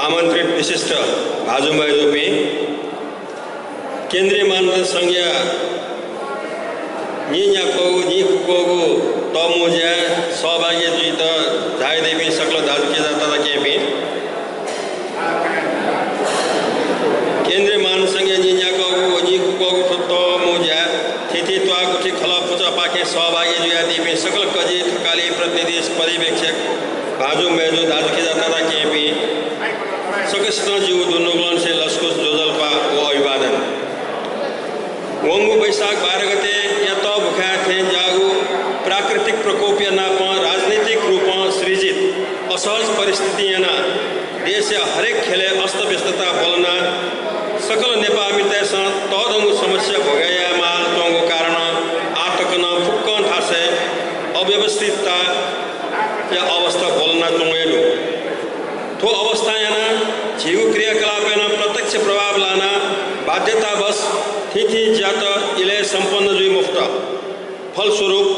आमंत्रित विशिष्ट भाजुमभाइ जोपी केन्द्रीय मानदण्ड संज्ञा निकुकोगु तमुज्या सहभागी जुत झाइदेवी सकल धाजुके जाता केपी केन्द्रीय मानदण्ड संज्ञा निकुकोगु तमुज्या थिति त्वा गुठी खला पुचा पाके सहभागी जुया देवी सकल कजी थकाली प्रतिनिधि पर्यवेक्षक भाजु मेजु धाजुके जाता केपी सकस्न जीव दुनुगलन से लस्कुस जोजलपा वो अभिवादन वंगु वैशाख 12 गते यत भुखा थे जागु प्राकृतिक प्रकोप या नाप राजनीतिक रूप सृजित असहज परिस्थिति याना देश हरेक खेले अस्त व्यस्तता बोलना सकल नेपाल मित्रसँग तदमु समस्या भोगाया माल तोंगो कारण आतकन फुक्कन ठासे अव्यवस्थितता या अवस्था बोलना तोंगेलु तो अवस्था याना जीव क्रियाकलाप याना प्रत्यक्ष प्रभाव लाना बाध्यतावश थिथि ज्यात इले संपन्न जुई मुफ्त फलस्वरूप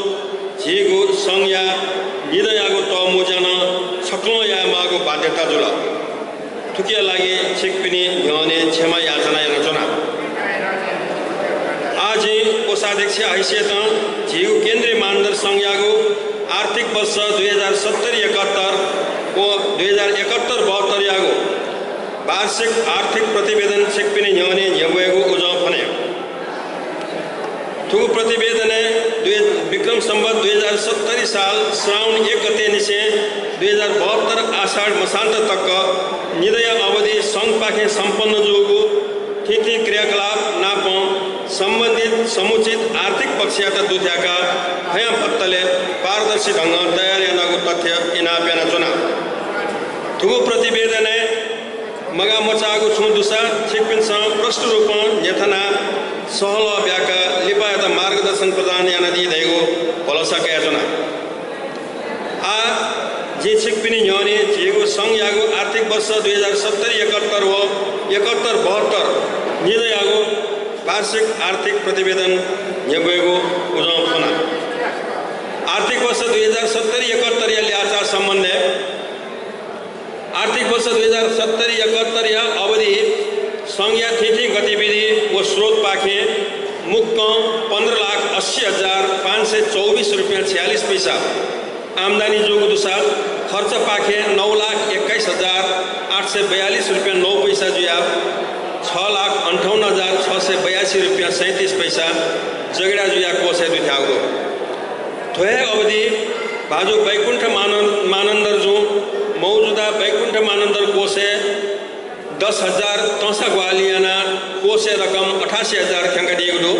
जीगु संज्ञा निदयागु तमुजान सकलो या मागु बाध्यता जुल थुकिया लागि छिकपिनी न्यने क्षमा याचना रचना आज कोषाध्यक्ष हैसियत जीव केन्द्रीय मानदण्ड संज्ञागु आर्थिक वर्ष 2070-71 को 2071-72 यागु वार्षिक आर्थिक प्रतिवेदन छिकपिनी न्यने न्यवेगु उजाउ फने थुगु प्रतिवेदन विक्रम संवत 2070 साल श्रावण 1 गते निसे 2072 आषाढ़ मसान्त तक निदय अवधि संघ पाखे संपन्न जोगु थिति क्रियाकलाप नाप संबंधित समुचित आर्थिक पक्षयात दुथ्याका हया पत्तले पारदर्शी ढंग तयार यानागु तथ्य इनाप्याना चुना थुगु प्रतिवेदन मगा मचागु छुदुसा छिकपिनसँग प्रष्ट रूपमा यथना सहल व्याका लिपायत मार्गदर्शन प्रदान याना दिइरहेको भलसका याचना आ जे छिकपिनी न्यने जेगु संघ यागु आर्थिक वर्ष 2070-71 व 71-72 निदयागु वार्षिक आर्थिक प्रतिवेदन न्यवेगु उजाउ फना आर्थिक वर्ष 2070-71 या ल्याचा सम्बन्ध आर्थिक वर्ष 2070-71 या अवधि संज्ञा थिथि गतिविधि व स्रोत पाखे मुक्त 15,80,524 रुपैयाँ 46 पैसा आमदानी जोगु दुसार खर्च पाखे 9,21,842 रुपैयाँ 9 पैसा जुया 6,58,682 रुपैयाँ 37 पैसा जगड़ा जुया कोसे दुथ्यागो थोए अवधि भाजु वैकुंठ मानंदर जो मौजूदा वैकुंठ मानंदर कोसे 10,000 तोसा ग्वालियाना कोसे रकम 88,000 ख्यांगा दिएको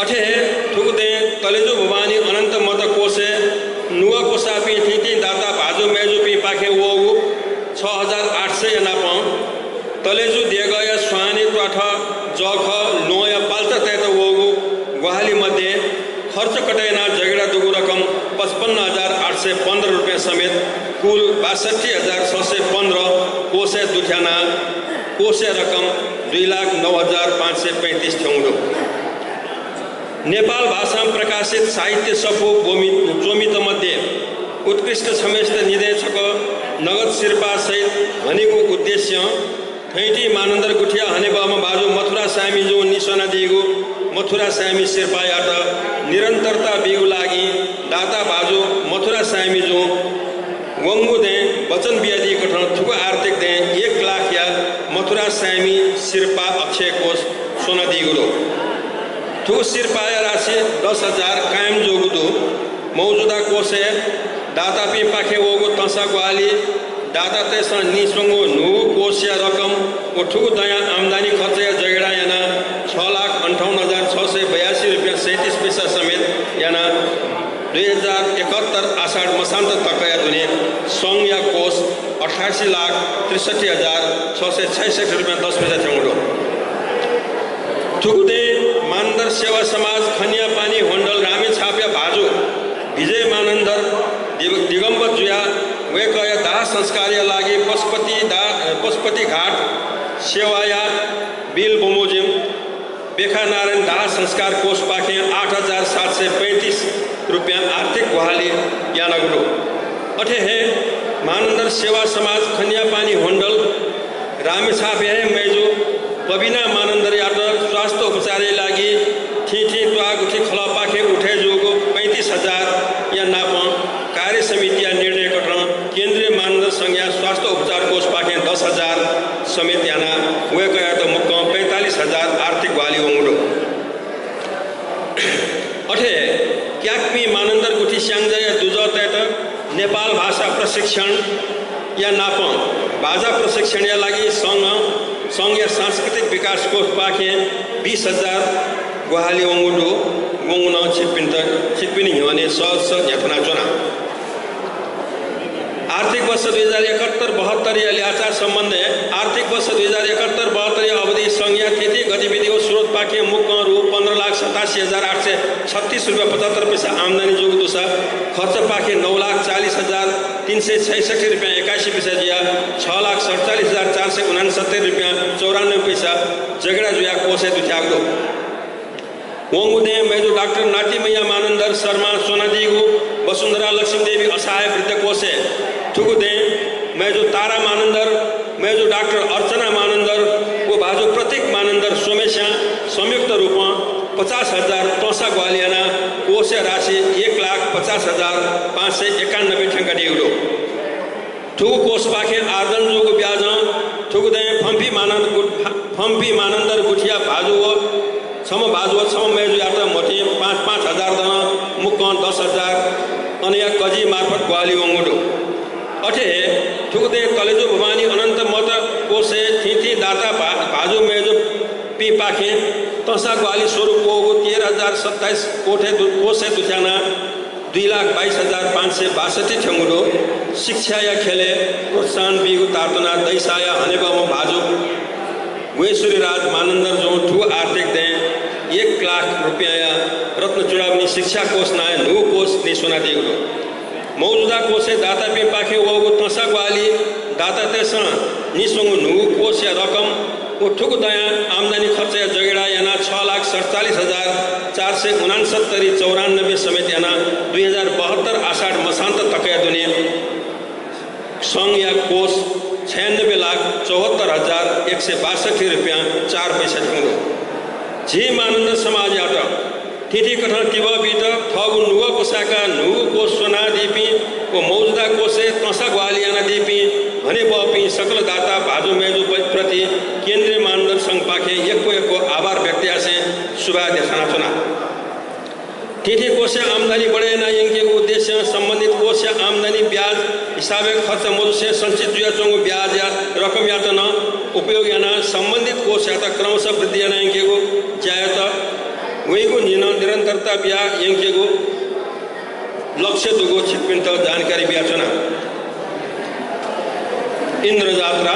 अठे थुकुदे तलेजु भवानी अनंत मत कोसे नुवा कोसापी थिति दाता भाजु मेजु पी पाखे वोगु 6,800 याना प तलेजु देगया स्वानी त्वाठ जख लोया पाल्ता तैत वोगु ग्वाली मध्ये खर्च कटैना जगड़ा दुगु रकम 55,815 रुपैयाँ समेत कुल 62,615 कोसे दुथ्याना कोसे रकम 2,09,535 ठेउडो नेपाल भाषा प्रकाशित साहित्य सफो जोमित मध्ये उत्कृष्ट समेस्त निर्देशक नगद शिर्पा सहित भनेको उद्देश्य थैटी मानन्दर गुठिया हनेबामा बाजु मथुरा सामी जो निशाना दिएको मथुरा सामी शिर्पायाट निरन्तरता बिगु लागि दाता बाजु मथुरा सामी जो वंगु दे वचन बियादी गठन थुको आर्थिक दे 1 लाख या मथुरा सामी शिर्पा अक्षय कोष सोना दिगुलो थु शिर्पाया राशि 10,000 कायम जोगुदो मौजूदा कोसे दाता पी पाखे वोगु तसा ग्वाली दाता तेसा निसंगो नु कोसिया रकम उठुगु दया आमदानी खर्च या जगड़ा याना 6,58,682 रुपैयाँ 37 पैसा समेत याना 2071 आषाढ़ मसान्त तकया दुने संघ या कोष 88,63,666 रुपैयाँ 10 पैसा ठेउडो थुकुदे मानदर सेवा समाज खनिया पानी होंडल रामे छाप्या भाजु विजय मानंदर दिगंबर जुया वेकया दाह संस्कार्य लागि पशुपति घाट सेवाया बिल बोमोजिम बेखा नारायण दाह संस्कार कोष पाखे 8,735 रुपैयाँ आर्थिक गुहाली यानागुडो अठे हे मानन्दर सेवा समाज खन्या पानी होन्डल रामेछा भ्याए मैजो पबिना मानन्दर यात स्वास्थ्य उपचारले लागि ठिठी त्वागुठी खलपाखे उठे जोगो 35,000 या नाप कार्य समिति निर्णय कटन केन्द्रीय मानन्दर संज्ञा स्वास्थ्य उपचार कोष पाखे 10,000 समेत याना वे गया तो मुक्का 45,000 आर्थिक वाली ओंगडो अठे क्याकमी मानन्दर गुठी स्याङ्जा या दुजत नेपाल भाषा प्रशिक्षण या नाप बाजा प्रशिक्षण या लागि संघ या सांस्कृतिक विकास कोष पाखे 20,000 गुहाली ओंगुडो गोंगुना छिप्पिनी हिवाने सहज यातना चुना आर्थिक वर्ष 2071-72 या ल्याचा सम्बन्ध आर्थिक वर्ष 2071-72 अवधि संघीय खेती गतिविधिको स्रोत पाखे मुख रु 15,87,836 रुपियाँ 75 पैसा आमदानी जोग दुसा खर्च पाखे 9,40,366 रुपियाँ 81 पैसा जिया 6,47,469 रुपियाँ 94 पैसा जगड़ा जुया कोसे दुथ्याग्दो वोंगुदे मेजो डाक्टर नाटी मैया मानन्दर शर्मा सोनादीगु वसुंधरा लक्ष्मी देवी असहाय वृद्ध कोसे ठुकुदे मेजो तारा मानन्दर मेजो डाक्टर अर्चना मानन्दर वो भाजो प्रतीक मानन्दर सोमेश्या संयुक्त रूपमा 50,000 तोसा ग्वालियाना कोसे राशि 1,50,591 ठेंगा डेगलो ठुकु कोष पाखे आर्दन जोगु ब्याज ठुकुदे फम्पी मानन्दर गुठिया भाजो सम मेजो यात्रा मोटी 5,000 दन मुक्कन 10,000 अनिया कजी मार्फत ग्वाली ओंगुडो अठे ठुकुदे कलेजो भवानी अनंत मत कोसे थी दाता भाजो मेजो पी पाखे तसा ग्वाली स्वरूप को 13,027 कोठे कोसे दुथ्याना 2,22,562 ठेंगुडो शिक्षा या खेले प्रोत्साहन बिगु तार्तना दैसा या हनेबाम भाजो वेश्वरी राज मानन्दर जो ठु आर्थिक दे 1,00,000 रुपया या रत्न चुड़ावनी शिक्षा कोष ना नु कोष ने सोना देगलो मौजूदा कोषे दाता पे पाखे वो तसा ग्वाली दाता तेसा निसंग नु कोष या रकम वो ठुक दया आमदनी खर्च या जगड़ा याना 6,47,469 94 समेत याना 2072 आषाढ़ मसांत तकया दुनिया संघ या कोष 96,74,162 रुपया 4 पैसा ठुंगो जी मानन्द समाज यात ठिठी कठन तिब बीट थगु नुग कोसाका नुगु कोष सोना दीपी को मौजूदा कोषे तसा ग्वालियाना दीपी हने बपी सकल दाता भाजो मेजो प्रति केन्द्रीय मानदंड संघ पाखे एको आभार व्यक्त से शुभा देखाना चुना ठिठी कोष आमदनी बढ़े ना इनके उद्देश्य संबंधित कोष आमदनी ब्याज हिसाबे खर्च मधु से संचित जुया चोंगु ब्याज या रकम या न उपयोग या संबंधित कोष या क्रमशः वृद्धि या इनके जाए तो वही को निरंतरता बिया इनके लक्ष्य दुगो छिपिन तो जानकारी बिया चुना इंद्र जात्रा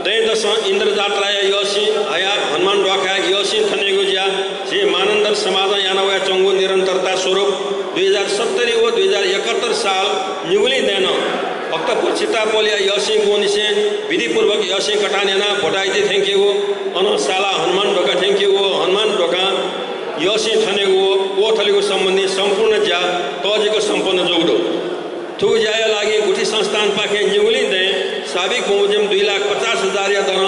त्रयोदश इंद्र जात्रा योशी हया हनुमान डोखा योशी थनेगो ज्या जे मानन्दर समाज यानवया चंगु निरंतरता स्वरूप 2070 व 2071 साल निगुली देन भक्तपुर चितापोलिया योशी गोनिसे विधि पूर्वक योशी कटानेना भोटाइते थेंकेगो अन साला हनुमान डोका थेंकेगो हनुमान डोका योशी थनेगो ओ थलेगो सम्बन्धी सम्पूर्ण ज्या तजेको सम्पन्न जोगडो थु जाया लागि गुठी संस्थान पाखे निगुली दे साबिक बमोजिम 2,50,000 या दन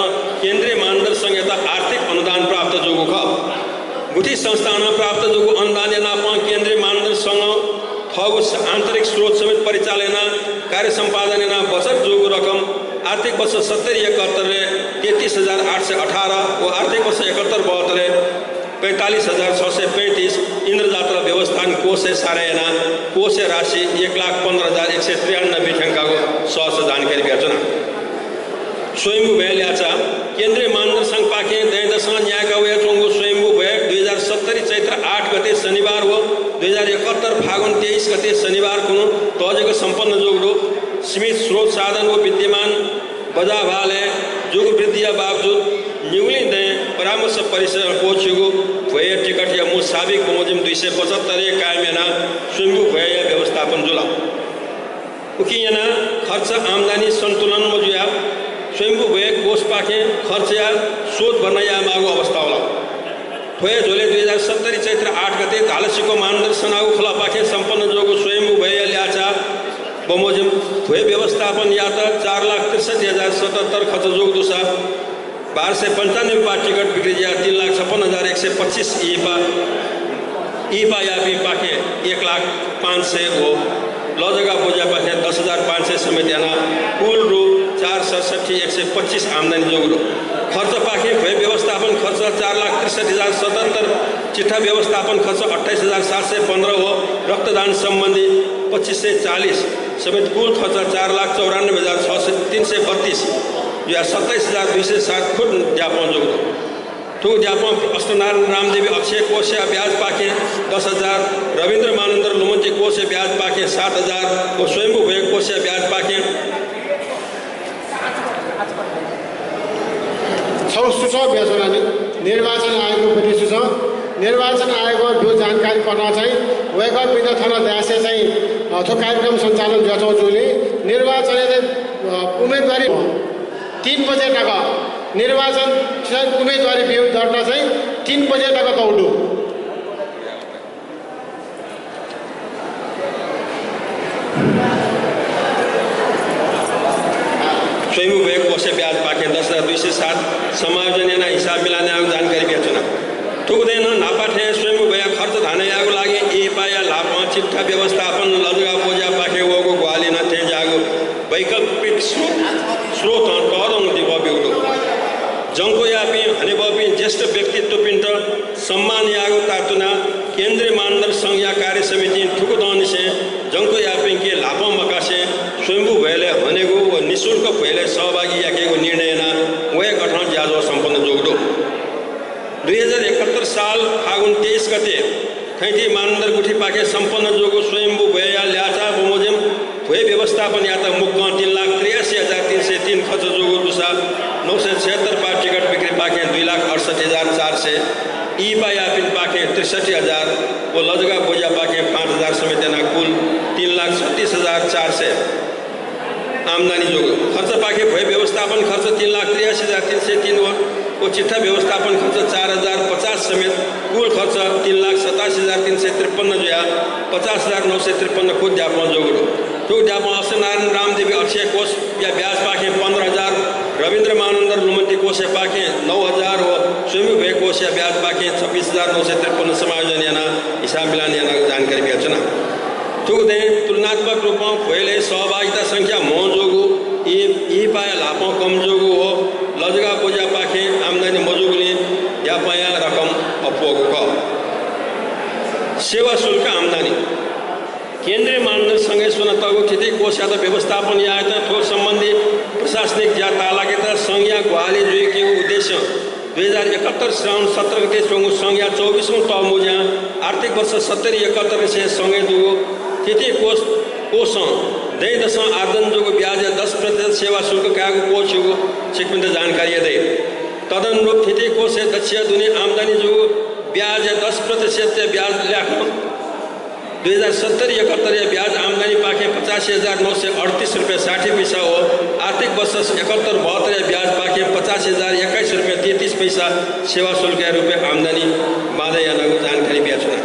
केन्द्रीय मानदंड संहिता आर्थिक अनुदान प्राप्त जोगो ख गुठी संस्थान प्राप्त जोगो अनुदान या नाप केन्द्रीय मानदंड संघ थगो आंतरिक स्रोत समेत परिचालना कार्य संपादन या बचत जोगो रकम आर्थिक वर्ष 70-71 33,818 व आर्थिक वर्ष 71-72 45,635 इंद्र जात्रा व्यवस्थान कोष सारायना कोष राशि 1,15,193 ठेंगा सहज जानकारी बेचना स्वयंभू भय ल्याचा केन्द्रीय मानदंड संघ पाखे दैदश न्याय का वे चोंगो स्वयंभू भय 2070 चैत्र 8 गते शनिवार व 2071 फागुन 23 गते शनिवार को तजेको संपन्न जोगडो सीमित स्रोत साधन व विद्यमान बजा भाले जोग वृद्धि बावजूद निगुली दे परामर्श परिसर पहुंचेगो भय टिकट या मुसाबिक बमोजिम 275 कायमेना स्वयंभू भय व्यवस्थापन जुला उकियना खर्च आमदनी संतुलन मजुया स्वयंभू भय कोष पाखे खर्च या शोध भर्न या मागो अवस्था होला भय झोले 2070 चैत्र 8 गते धालसीको मानदंड सनागु खला पाखे संपन्न जोगो स्वयंभू भय ल्याचा बमोजिम भुए व्यवस्थापन या तो 4,63,077 खर्च जोग दूसरा 1295 पा टिकट बिक्री या 3,56,125 ईपा यापी पाके 1,05,000 हो लजगा बोझा पाके 10,500 समेत याना कुल रु 4,67,125 आमदनी जोग खर्च पाके भुए व्यवस्थापन खर्च 4,63,077 चिट्ठा व्यवस्थापन खर्च 28,715 हो रक्तदान संबंधी 2,540 समेत कुल खर्च 4,94,332 या 27,207 खुद ज्ञापन जोग ठुक ज्ञापन अष्टनारायण रामदेवी अक्षय कोष ब्याज पाके 10,000 रविन्द्र मानंदर लुमंती कोष ब्याज पाके 7,000 और स्वयंभू भुए कोष ब्याज पाके सुझाव बेचना निर्वाचन आयोगको सुझाव निर्वाचन आयोग जो जानकारी करना चाहिए वेगा पिता थाना ध्यासे चाहिँ थो कार्यक्रम सञ्चालन गर्छौँ जोले निर्वाचन उम्मेदवारी 3 बजे तक निर्वाचन उम्मेदवारी विरोध दर्ता चाहिँ 3 बजे तक दौडु स्वयं भुए कोष ब्याज पाके 10,207 समायोजन याना हिसाब मिलाने आयोग जानकारी बेचना थुक्दैन नापाठे स्वयं भुए खर्च धाने आगो लागे ए पाया लाभ चिट्ठा व्यवस्थापन लजगा बोझा पाके वोगो ग्वाली न थे जागो वैकल्पिक स्रोत तदङ दिव बिउडो जंको यापी हनेबपी ज्येष्ठ व्यक्तित्व पिंट सम्मान यागो तातुना केंद्रीय मानदंड संघ या कार्य समिति ठुकुदौन से जंको यापी के लाभों मकासे स्वयंभू भैले हनेगो व निःशुल्क भैले सहभागी याकेको निर्णय ना वह गठन ज्याजो संपन्न जोगडो 2071 साल फागुन 23 गते खैती मानदर गुठी पाके संपन्न जोगो स्वयंभू भैया ल्याचा बमोजिम भुए व्यवस्थापन या त मुख 3,83,303 खर्च जोगो दूसरा 976 पा टिकट बिक्री पाके 2,68,400 ई पायापिन पाके 63,000 वो लजगा बोझा पाके 5,000 समेत कुल 3,36,400 आमदनी जोग खर्च पाके भुए व्यवस्थापन खर्च 3,83,303 वो चिट्ठा व्यवस्थापन खर्च 4,050 समेत कुल खर्च 3,87,353 जो 50,953 खुद ज्ञापन जोगरो तो ज्ञापन अष्टनारायण रामदेवी अक्षय कोष या ब्याज पाके 15,000 रविन्द्र मानंदर लुमंती कोष पाके 9,000 हो स्वयं भुए कोष या ब्याज पाके 26,953 समायोजन याना हिसाब मिलान याना जानकारी बेचना थुक दें तुलनात्मक रूप में भुएले सहभागिता संख्या मोह जोगु ये पाया लाभों कम जोगु हो लजगा बोझा पाके आमदनी मजुगले या पाया रकम अपोग का सेवा शुल्क आमदनी केंद्रीय मानदंड संघ स्वतंत्र स्थिति कोष या व्यवस्थापन या ठोस संबंधी प्रशासनिक या तालाकेता संघ या ग्वाली जुई के उद्देश्य 2071 श्रावण 17 गते चोंगु संघ या 24वां तमुजा आर्थिक वर्ष 70-71 से संघे दुगो स्थिति कोष 2 आर्जन जोगो ब्याज 10% सेवा शुल्क कागो कोष युगो सिकमिंद जानकारी दे तदनुरूप स्थिति कोष से दक्षिण दुनिया आमदनी जोगो ब्याज 10% ब्याज ल्याखो 2070-71 ब्याज आमदनी पाके 85,938 रुपये 60 पैसा हो आर्थिक वर्ष 71-72 ब्याज पाके 50,021 रुपये 33 पैसा सेवा शुल्क रुपये आमदनी बाधे या जानकारी बेचना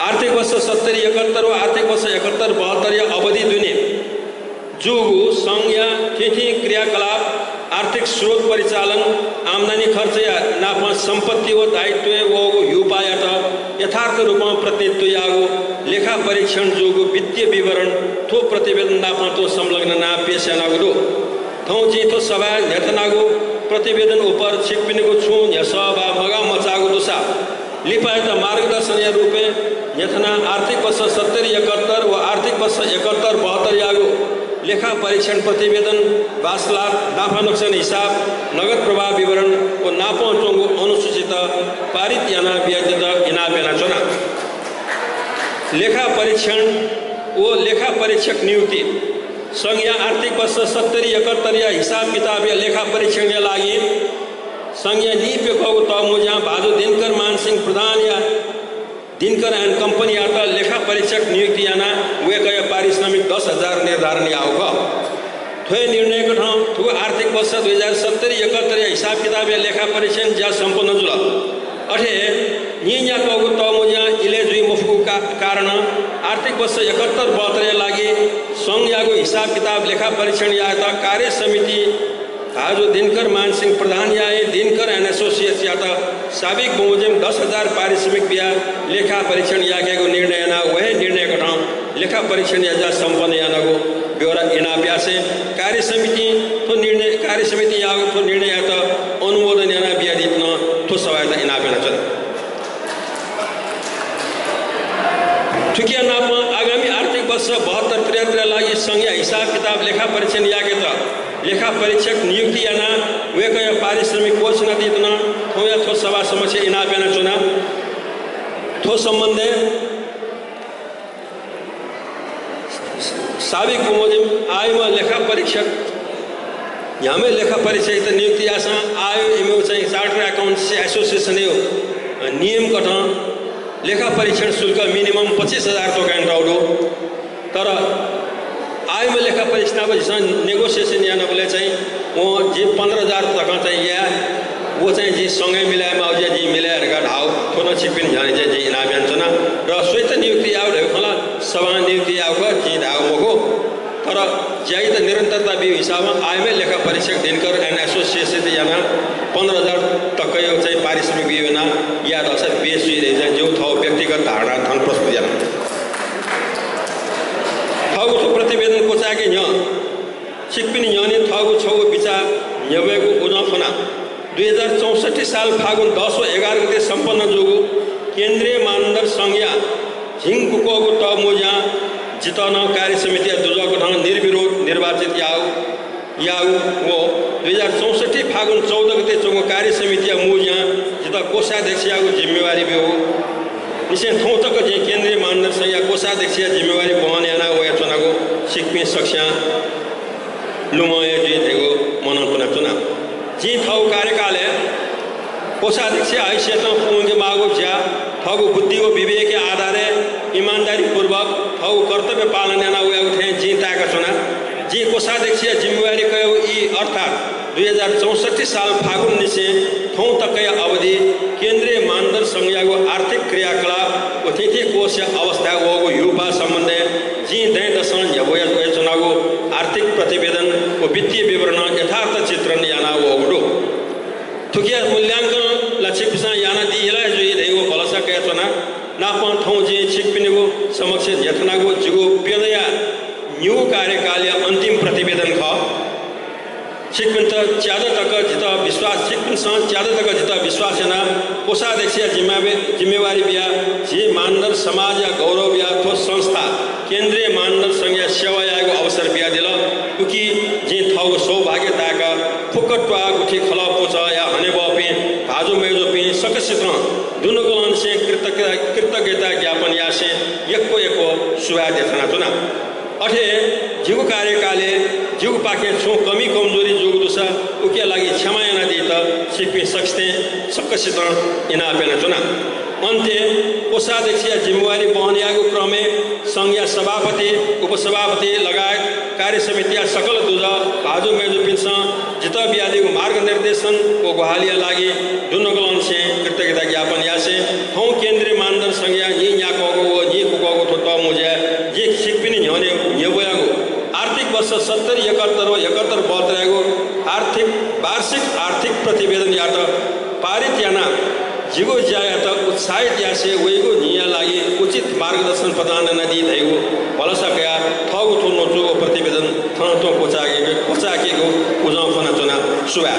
आर्थिक वर्ष 70-71 आर्थिक वर्ष 71-72 अवधि दुने जुगु संघ या तिथि क्रियाकलाप आर्थिक स्रोत परिचालन आमदनी खर्च या नाफा संपत्ति व दायित्व वो युपायत यथार्थ रूप में प्रतिनिधित्व यागो लेखा परीक्षण जोगो वित्तीय विवरण थो प्रतिवेदन नाफा तो संलग्न ना पेश नागो थौ जी तो सभा नेतनागो प्रतिवेदन ऊपर छिकपिनको छु या सभा मगा मचागो दुसा लिपायत मार्गदर्शन या रूपे यथना आर्थिक वर्ष 70-71 व आर्थिक वर्ष 71-72 यागो लेखा परीक्षण प्रतिवेदन 22 लाख नाफा नुकसान हिसाब नगद प्रवाह विवरण और नाफा चोंगो अनुसूचित पारित याना व्यतीत इनाबेना चुना लेखा परीक्षण वो लेखा परीक्षक नियुक्ति संघ या आर्थिक वर्ष 70-71 या हिसाब किताब या लेखा परीक्षण या लागि संघ या नीपेको तमुजा भाजो दिनकर मानसिंह प्रधान या दिनकर एंड कंपनी आता लेखा परीक्षक नियुक्ति याना वे कया पारिश्रमिक 10,000 निर्धारण आऊगा थोड़े निर्णय का ठाव थो आर्थिक वर्ष 2070-71 हिसाब किताब या लेखा परीक्षण जा संपन्न जुला अठे निया कगु तमुजा इले जुई मुफु का कारण आर्थिक वर्ष 71 बतरे लागि संघ यागु हिसाब किताब लेखा परीक्षण या त कार्य समिति आज दिनकर मानसिंह प्रधान या दिनकर एंड एसोसिएट्स या त साबिक बमोजिम 10,000 पारिश्रमिक बिया लेखा परीक्षण या के निर्णय ना वह निर्णय कठा लेखा परीक्षण या जा संपन्न या ना ब्यौरा इनाप्या से कार्य समिति तो या तो निर्णय या त अनुमोदन या ना बिया दितना तो सवायता इनाप्या ना चल ठुकिया नाम आगामी आर्थिक वर्ष 72-73 लागि संघीय हिसाब किताब लेखा परीक्षण या के त लेखा परीक्षक नियुक्ति या ना वे कया पारिश्रमिक कोच न दितना थो या थो सभा समक्ष इनाप्या ना चुना थो संबंधे साबिक बमोजिम आयमा लेखा परीक्षक यहाँ में लेखा परीक्षक नियुक्ति आसा आयो इमेउ चाहिँ चार्टर अकाउंट्स एसोसिएशन नियम कठा लेखा परीक्षण शुल्क मिनिमम 25,000 तो काउंट तर आय में लेखा परीक्षण नेगोशिएशन या नबले चाहिँ वो जे 15,000 तक चाहिँ या वो चाहिँ जी सँगै मिलाएमा आउजे जी मिलाएर गा ढाउ थोन छिपिन जाने चाहिँ जी इनाम यान्छना र स्वेत नियुक्ति आउ होला सभा नियुक्ति आउको जी ढाउ मको तर ज्याइ त निरन्तरता बि हिसाबमा आय में लेखा परीक्षक दिनकर एंड एसोसिएशन याना 15,000 तक चाहिँ पारिश्रमिक बिना या दशा बेसी रहे जो थौ व्यक्तिगत धारणा थन प्रस्तुत याना थगु तो प्रतिवेदन को चाके न्य सिकपिन न्यने थगु छौ विचार न्यबेको उनाफना 2064 साल फागुन 10 व 11 गते सम्पन्न जोगु केन्द्रीय मानदण्ड संज्ञा झिङकुको तमुजा जितन कार्य समिति दुजको ठाउँ निर्विरोध निर्वाचित याउ वो 2064 फागुन 14 गते चोगो कार्य समिति मुजा जित कोषाध्यक्ष यागु जिम्मेवारी भी हो निश्चय थौ तक जे केन्द्रीय मानदण्ड संज्ञा कोषाध्यक्ष जिम्मेवारी बहन याना वया चुनाको सिक्किम सक्ष्या लुमय जे धेगो मनन चुना जी थौ कार्यकाल कोषाध्यक्ष हैसियत पुंगे मागो ज्या थगु बुद्धि व विवेक के आधारे ईमानदारी पूर्वक थगु कर्तव्य पालन याना वया उठे जीताका चुना जी कोषाध्यक्ष जिम्मेवारी कयो ई अर्थात 2064 साल फागुन निसे थौ तकै अवधि केन्द्रीय मानदण्ड संज्ञाको आर्थिक क्रियाकलाप अतिथि कोष अवस्था वगो युवा सम्बन्ध जी दै दशन यबोया चुनावको आर्थिक प्रतिवेदन व वित्तीय विवरण यथार्थ चित्रण याना वगो थुकिया मूल्यांकन लक्षिपिसा याना दिला जुई दैगो बलसा कया चुना नापन थौ जे छिकपिनेको समक्ष यथनाको जिगो पेदया न्यू कार्यकालीय अंतिम प्रतिवेदन ख सिक्किम त ज्यादा तक जित विश्वास सिक्किम ज्यादा तक जित विश्वास याना कोषाध्यक्ष जिम्मेवारी बिया जे मानदण्ड समाज या गौरव या थो संस्था केन्द्रीय मानदण्ड संज्ञा सेवा याको अवसर बिया दिल क्योंकि जे थौ सौभाग्यताका फुकटवा गुठी खला पोच या हने बपे भाजो मेजो पे सकसित दुनुगलन से कृतज्ञता ज्ञापन या से एको सुवा देखना चुना अठे जिगु कार्यकाले जिगु पाके छो कमी कमजोरी जोग दुसा उके लागि क्षमा याना दी त सिपे सक्स्ते सकसित इना पेना चुना अन्ते कोषाध्यक्ष जिम्मेवारी बहन यागु क्रमे संघीय सभापति उपसभापति लगायत कार्य समिति सकल दुज भाजो मेजो पिन्स जित बियादीको मार्गनिर्देशन को गुहालिया लागि दुनुगलन से कृतज्ञता ज्ञापन यासे हौ केन्द्रीय मानदण्ड संज्ञा यी याको यी कुको तो मुझे जे सिक्पिनी न्यने न्यबयागो आर्थिक वर्ष 70-71 बतरेगो वार्षिक आर्थिक प्रतिवेदन या त पारित याना जिगो ज्याया त उत्साहित यासे वेगो निया लागि उचित मार्गदर्शन प्रदान नदी धैगो भलसा कया थगु थो नोचो प्रतिवेदन थन तो कोचाकेको उजाउ फना चुना सुवा